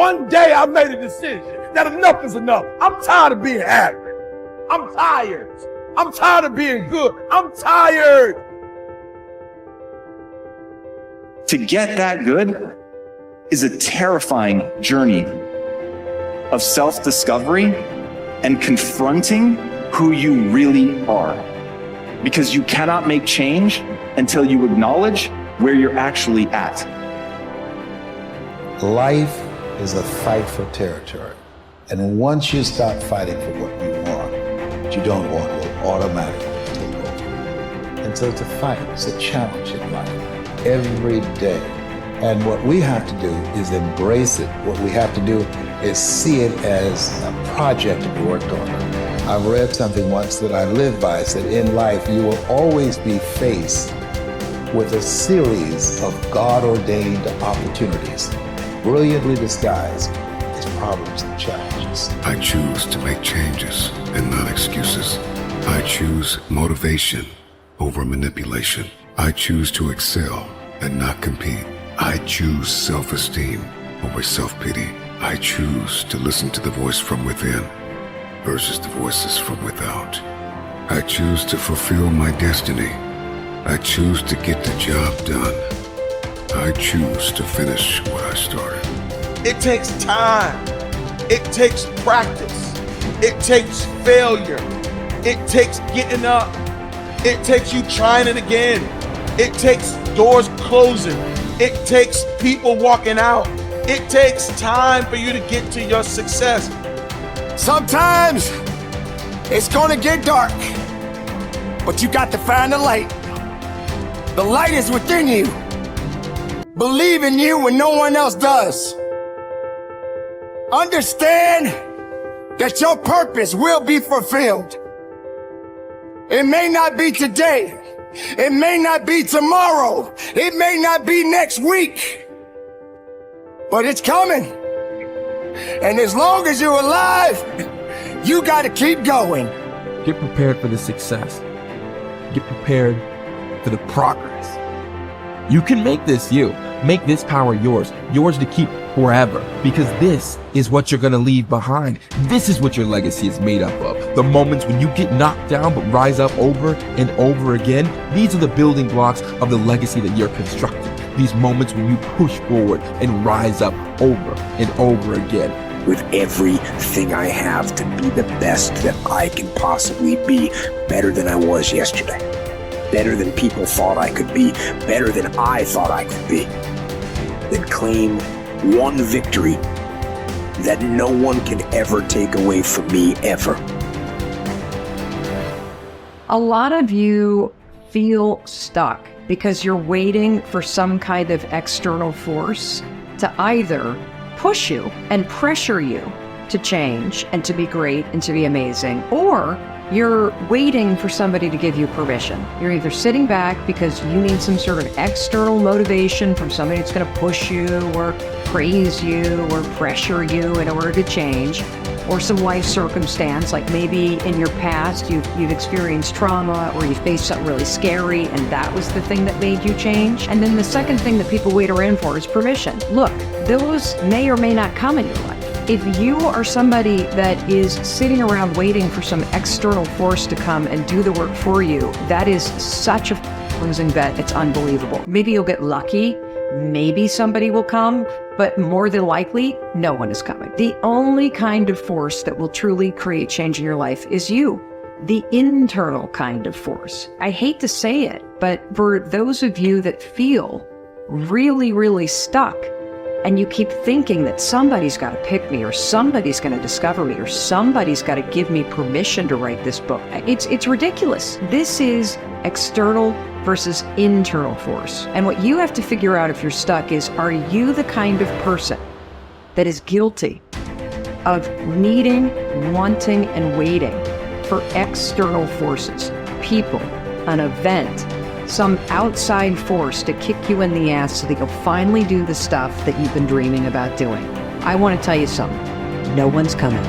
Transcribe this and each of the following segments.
one day I made a decision that enough is enough. I'm tired of being average. I'm tired. I'm tired of being good. I'm tired. To get that good is a terrifying journey of self-discovery and confronting who you really are. Because you cannot make change until you acknowledge where you're actually at. Life is a fight for territory. And once you stop fighting for what you want, what you don't want will automatically take over. And so it's a fight, it's a challenge in life, every day. And what we have to do is embrace it. What we have to do is see it as a project to be worked on. I've read something once that I live by. It said, in life, you will always be faced with a series of God-ordained opportunities, brilliantly disguised as problems and challenges. I choose to make changes and not excuses. I choose motivation over manipulation. I choose to excel and not compete. I choose self-esteem over self-pity. I choose to listen to the voice from within versus the voices from without. I choose to fulfill my destiny. I choose to get the job done. I choose to finish what I started. It takes time. It takes practice. It takes failure. It takes getting up. It takes you trying it again. It takes doors closing. It takes people walking out. It takes time for you to get to your success. Sometimes it's gonna get dark, but you got to find the light. The light is within you. Believe in you when no one else does. Understand that your purpose will be fulfilled. It may not be today. It may not be tomorrow. It may not be next week. But it's coming. And as long as you're alive, you got to keep going. Get prepared for the success. Get prepared for the progress. You can make this you. Make this power yours. Yours to keep forever. Because this is what you're going to leave behind. This is what your legacy is made up of. The moments when you get knocked down but rise up over and over again. These are the building blocks of the legacy that you're constructing. These moments when you push forward and rise up over and over again. With everything I have to be the best that I can possibly be, better than I was yesterday. Better than people thought I could be, better than I thought I could be. Then claim one victory that no one can ever take away from me, ever. A lot of you feel stuck because you're waiting for some kind of external force to either push you and pressure you to change and to be great and to be amazing, or you're waiting for somebody to give you permission. You're either sitting back because you need some sort of external motivation from somebody that's going to push you or praise you or pressure you in order to change, or some life circumstance, like maybe in your past you've experienced trauma or you faced something really scary and that was the thing that made you change. And then the second thing that people wait around for is permission. Look, those may or may not come in your life. If you are somebody that is sitting around waiting for some external force to come and do the work for you, that is such a losing bet, it's unbelievable. Maybe you'll get lucky, maybe somebody will come, but more than likely, no one is coming. The only kind of force that will truly create change in your life is you, the internal kind of force. I hate to say it, but for those of you that feel really, really stuck, and you keep thinking that somebody's got to pick me, or somebody's going to discover me, or somebody's got to give me permission to write this book. It's ridiculous. This is external versus internal force. And what you have to figure out if you're stuck is, are you the kind of person that is guilty of needing, wanting, and waiting for external forces, people, an event, some outside force to kick you in the ass so that you'll finally do the stuff that you've been dreaming about doing? I want to tell you something. No one's coming.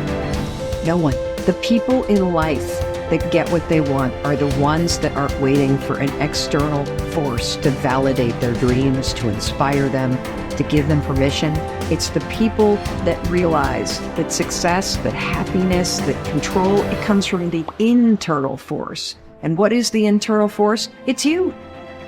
No one. The people in life that get what they want are the ones that aren't waiting for an external force to validate their dreams, to inspire them, to give them permission. It's the people that realize that success, that happiness, that control, it comes from the internal force. And what is the internal force? It's you.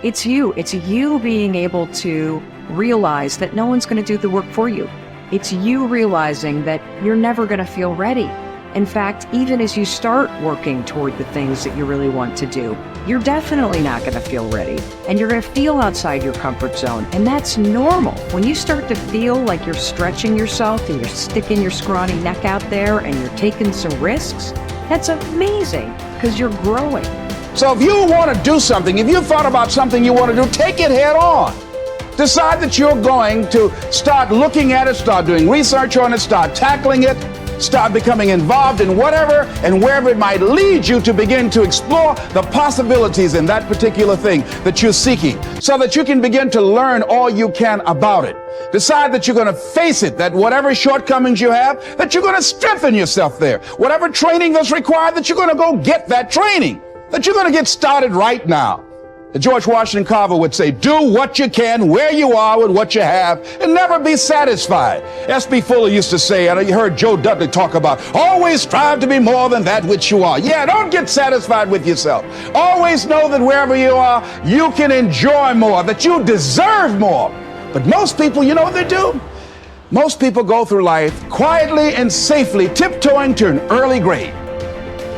It's you. It's you being able to realize that no one's going to do the work for you. It's you realizing that you're never going to feel ready. In fact, even as you start working toward the things that you really want to do, you're definitely not going to feel ready. And you're going to feel outside your comfort zone. And that's normal. When you start to feel like you're stretching yourself and you're sticking your scrawny neck out there and you're taking some risks, that's amazing because you're growing. So if you want to do something, if you've thought about something you want to do, take it head on. Decide that you're going to start looking at it, start doing research on it, start tackling it, start becoming involved in whatever and wherever it might lead you to begin to explore the possibilities in that particular thing that you're seeking so that you can begin to learn all you can about it. Decide that you're going to face it, that whatever shortcomings you have, that you're going to strengthen yourself there. Whatever training that's required, that you're going to go get that training, that you're going to get started right now. George Washington Carver would say, do what you can, where you are with what you have, and never be satisfied. S.B. Fuller used to say, and you heard Joe Dudley talk about, always strive to be more than that which you are. Yeah, don't get satisfied with yourself. Always know that wherever you are, you can enjoy more, that you deserve more. But most people, you know what they do? Most people go through life quietly and safely, tiptoeing to an early grave.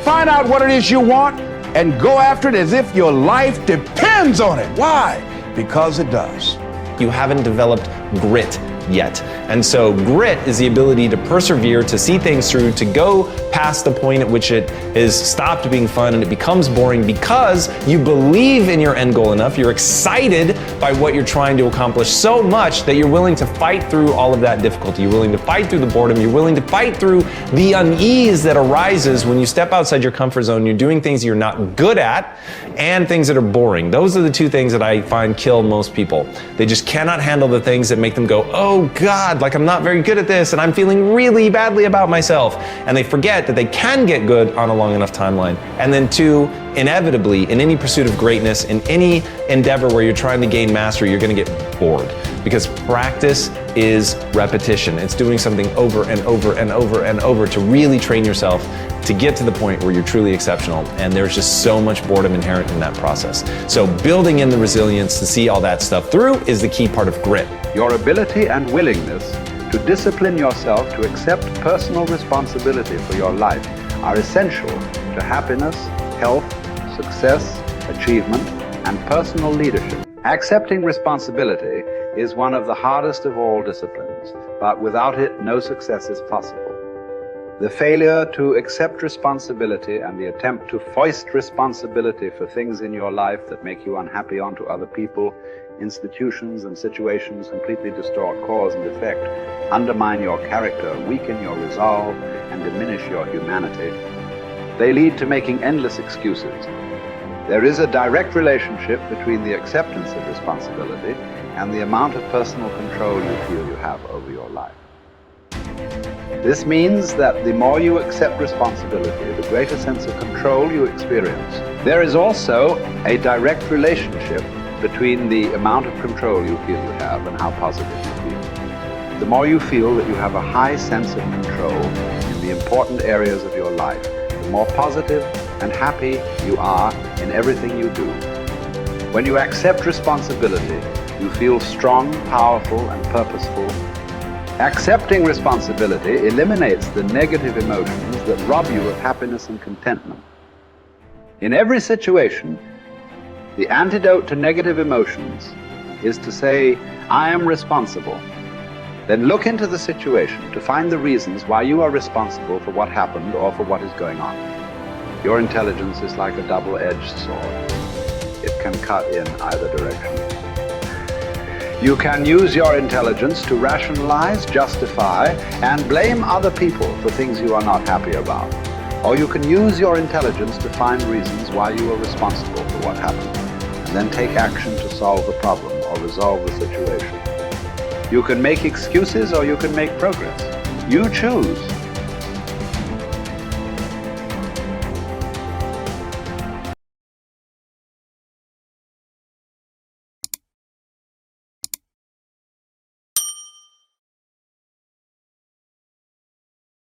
Find out what it is you want, and go after it as if your life depends on it. Why? Because it does. You haven't developed grit yet. And so grit is the ability to persevere, to see things through, to go past the point at which it is stopped being fun and it becomes boring because you believe in your end goal enough, you're excited by what you're trying to accomplish so much that you're willing to fight through all of that difficulty. You're willing to fight through the boredom. You're willing to fight through the unease that arises when you step outside your comfort zone. You're doing things you're not good at and things that are boring. Those are the two things that I find kill most people. They just cannot handle the things that make them go, oh God, like I'm not very good at this and I'm feeling really badly about myself. And they forget that they can get good on a long enough timeline. And then two, inevitably, in any pursuit of greatness, in any endeavor where you're trying to gain mastery, you're going to get bored because practice is repetition. It's doing something over and over and over and over to really train yourself to get to the point where you're truly exceptional. And there's just so much boredom inherent in that process. So building in the resilience to see all that stuff through is the key part of grit. Your ability and willingness to discipline yourself to accept personal responsibility for your life are essential to happiness, health, success, achievement, and personal leadership. Accepting responsibility is one of the hardest of all disciplines, but without it, no success is possible. The failure to accept responsibility and the attempt to foist responsibility for things in your life that make you unhappy onto other people, institutions, and situations completely distort cause and effect, undermine your character, weaken your resolve, and diminish your humanity. They lead to making endless excuses. There is a direct relationship between the acceptance of responsibility and the amount of personal control you feel you have over your life. This means that the more you accept responsibility, the greater sense of control you experience. There is also a direct relationship between the amount of control you feel you have and how positive you feel. The more you feel that you have a high sense of control in the important areas of your life, the more positive and happy you are in everything you do. When you accept responsibility, you feel strong, powerful, and purposeful. Accepting responsibility eliminates the negative emotions that rob you of happiness and contentment. In every situation, the antidote to negative emotions is to say, I am responsible. Then look into the situation to find the reasons why you are responsible for what happened or for what is going on. Your intelligence is like a double-edged sword. It can cut in either direction. You can use your intelligence to rationalize, justify, and blame other people for things you are not happy about. Or you can use your intelligence to find reasons why you are responsible for what happened, and then take action to solve the problem or resolve the situation. You can make excuses or you can make progress. You choose.